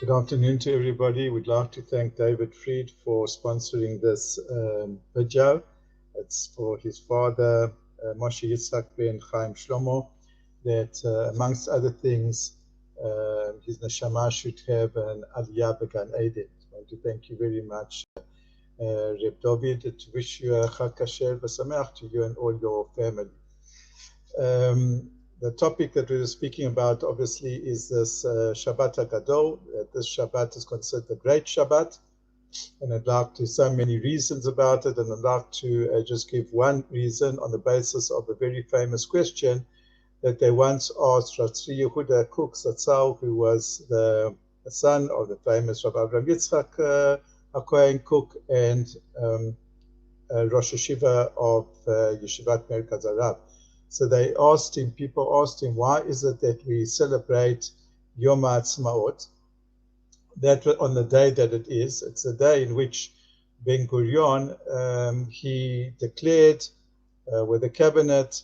Good afternoon to everybody. We'd like to thank David Fried for sponsoring this video. It's for his father, Moshe Yitzhak ben Chaim Shlomo, that amongst other things, his neshama should have an aliyah began Eden. I want to thank you very much, Reb David, to wish you a Chag Kasher v'Sameach to you and all your family. The topic that we were speaking about, obviously, is this Shabbat Hagadol. This Shabbat is considered the Great Shabbat, and I'd like to so many reasons about it, and I'd like to just give one reason on the basis of a very famous question that they once asked Ratzi Yehuda Kook Tzav, who was the son of the famous Rabbi Avraham Yitzchak HaKohen Kook and Rosh Hashiva of Yeshivat Merkaz Arav. So they asked him, people asked him, why is it that we celebrate Yom HaAtzmaut, that on the day that it is? It's the day in which Ben Gurion, he declared with the cabinet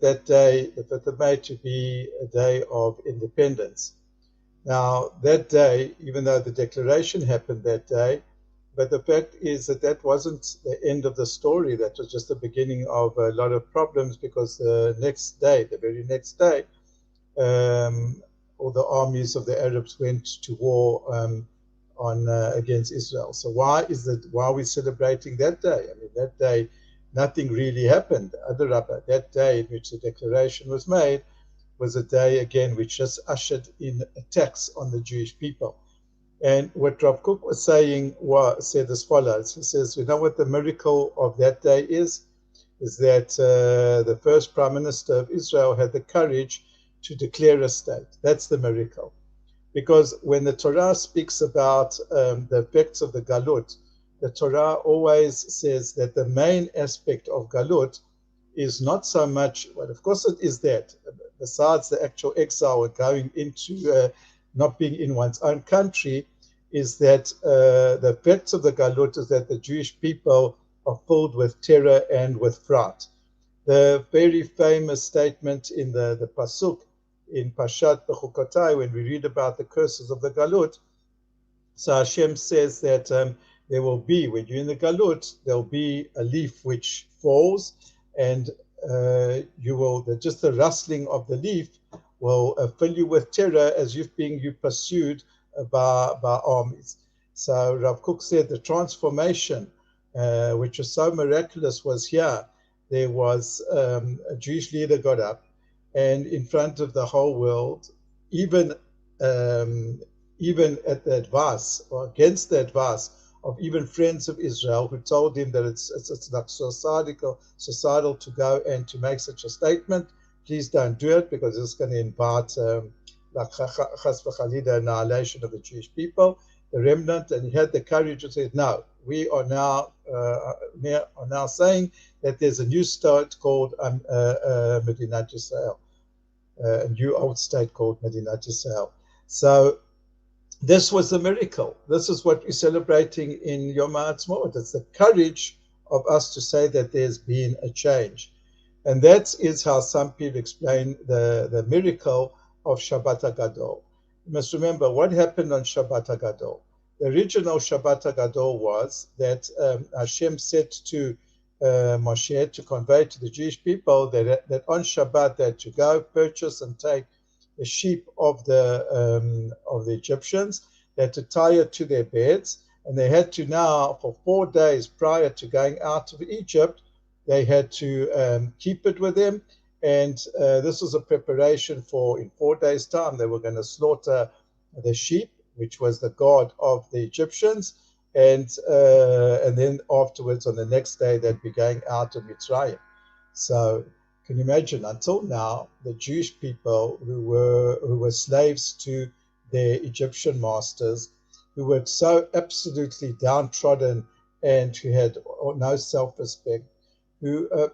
that day, the 5th of May, to be a day of independence. Now, that day, even though the declaration happened that day, but the fact is that that wasn't the end of the story. That was just the beginning of a lot of problems, because the next day, the very next day, all the armies of the Arabs went to war against Israel. So why are we celebrating that day? I mean, that day, nothing really happened. Adarabba, that day in which the declaration was made was a day, again, which just ushered in attacks on the Jewish people. And what Rav Kook was saying said as follows. He says, you know what the miracle of that day is that the first Prime Minister of Israel had the courage to declare a state. That's the miracle. Because when the Torah speaks about the effects of the galut, the Torah always says that the main aspect of galut is not so much, well, of course it is that, besides the actual exile and going into not being in one's own country, is that the effects of the galut is that the Jewish people are filled with terror and with fright. The very famous statement in the Pasuk in Parshat Bechukotai, when we read about the curses of the galut, so Hashem says that there will be, when you're in the galut, there'll be a leaf which falls, and just the rustling of the leaf will fill you with terror as if you pursued by armies. So Rav Kook said the transformation, which was so miraculous, was here. There was a Jewish leader got up, and in front of the whole world, even at the advice or against the advice of even friends of Israel, who told him that it's like suicidal to go and to make such a statement. Please don't do it, because it's going to invite chas v'chalida, annihilation of the Jewish people, the remnant. And he had the courage to say, no, we are now saying that there's a new state called Medinat Yisrael, a new old state called Medinat Yisrael. So this was the miracle. This is what we're celebrating in Yom HaAtzmaut. It's the courage of us to say that there's been a change. And that is how some people explain the miracle of Shabbat Hagadol. You must remember what happened on Shabbat Hagadol. The original Shabbat Hagadol was that Hashem said to Moshe to convey to the Jewish people that on Shabbat they had to go purchase and take the sheep of the Egyptians. They had to tie it to their beds, and they had to now, for 4 days prior to going out of Egypt, they had to keep it with them. And this was a preparation for, in 4 days' time, they were going to slaughter the sheep, which was the god of the Egyptians. And then afterwards, on the next day, they'd be going out of Mitzrayim. So can you imagine, until now, the Jewish people who were slaves to their Egyptian masters, who were so absolutely downtrodden and who had no self-respect,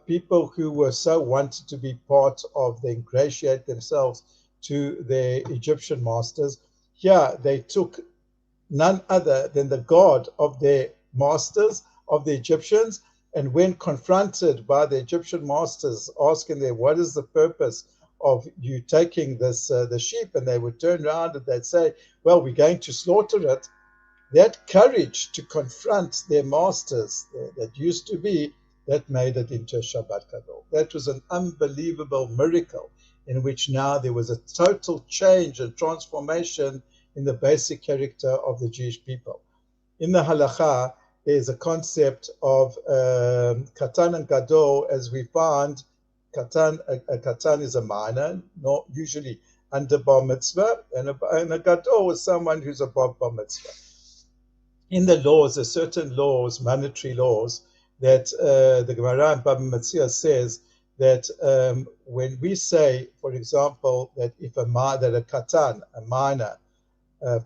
people who were so wanted to be part of, they ingratiate themselves to their Egyptian masters. Here they took none other than the god of their masters, of the Egyptians, and when confronted by the Egyptian masters, asking them, what is the purpose of you taking this the sheep, and they would turn around and they'd say, well, we're going to slaughter it. That courage to confront their masters that used to be, that made it into a Shabbat gadol. That was an unbelievable miracle in which now there was a total change and transformation in the basic character of the Jewish people. In the halacha, there's a concept of katan and gadol, as we find. A katan is a minor, not usually under bar mitzvah, and a gadol is someone who's above bar mitzvah. In the laws, there's certain laws, monetary laws, that the Gemara in Baba Metzia says that when we say, for example, that if a katan, a minor,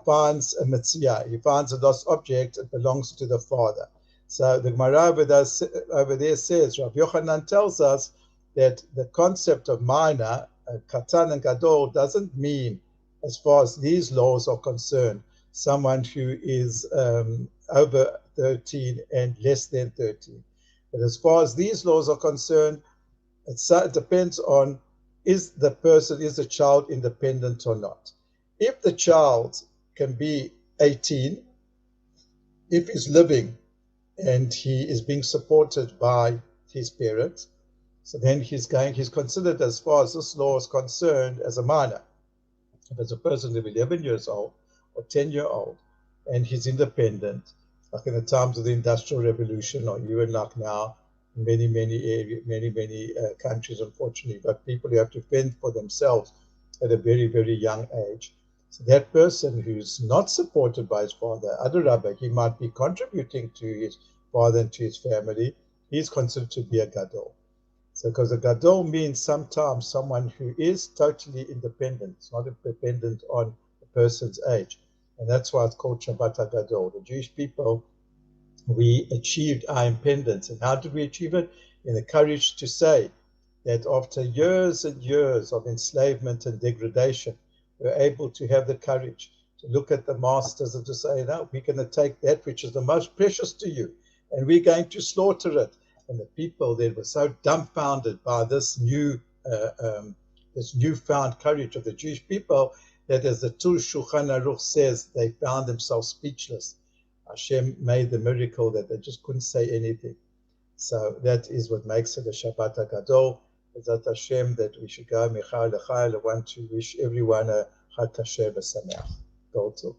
finds a mitzvah, he finds a lost object, it belongs to the father. So the Gemara over there says, Rav Yochanan tells us that the concept of minor, katan and gadol, doesn't mean, as far as these laws are concerned, someone who is over 13 and less than 13. But as far as these laws are concerned, it depends on, is the child independent or not? If the child can be 18, if he's living and he is being supported by his parents, so then he's considered, as far as this law is concerned, as a minor. If it's a person of 11 years old or 10-year-old and he's independent, like in the times of the Industrial Revolution, or even like now, in many countries, unfortunately, but people who have to fend for themselves at a very, very young age. So that person who's not supported by his father, adarabba, he might be contributing to his father and to his family, he's considered to be a gadol. So because a gadol means sometimes someone who is totally independent, it's not dependent on the person's age. And that's why it's called Shabbat gadol. The Jewish people, we achieved our independence. And how did we achieve it? In the courage to say that after years and years of enslavement and degradation, we're able to have the courage to look at the masters and to say, no, we're going to take that which is the most precious to you, and we're going to slaughter it. And the people then were so dumbfounded by this newfound courage of the Jewish people that, as the Tur Shulchan Aruch says, they found themselves speechless. Hashem made the miracle that they just couldn't say anything. So that is what makes it a Shabbat Hagadol. That Hashem, that we should go Michal Lechayel. I want to wish everyone a Chag Kasher V'Sameach. Go to.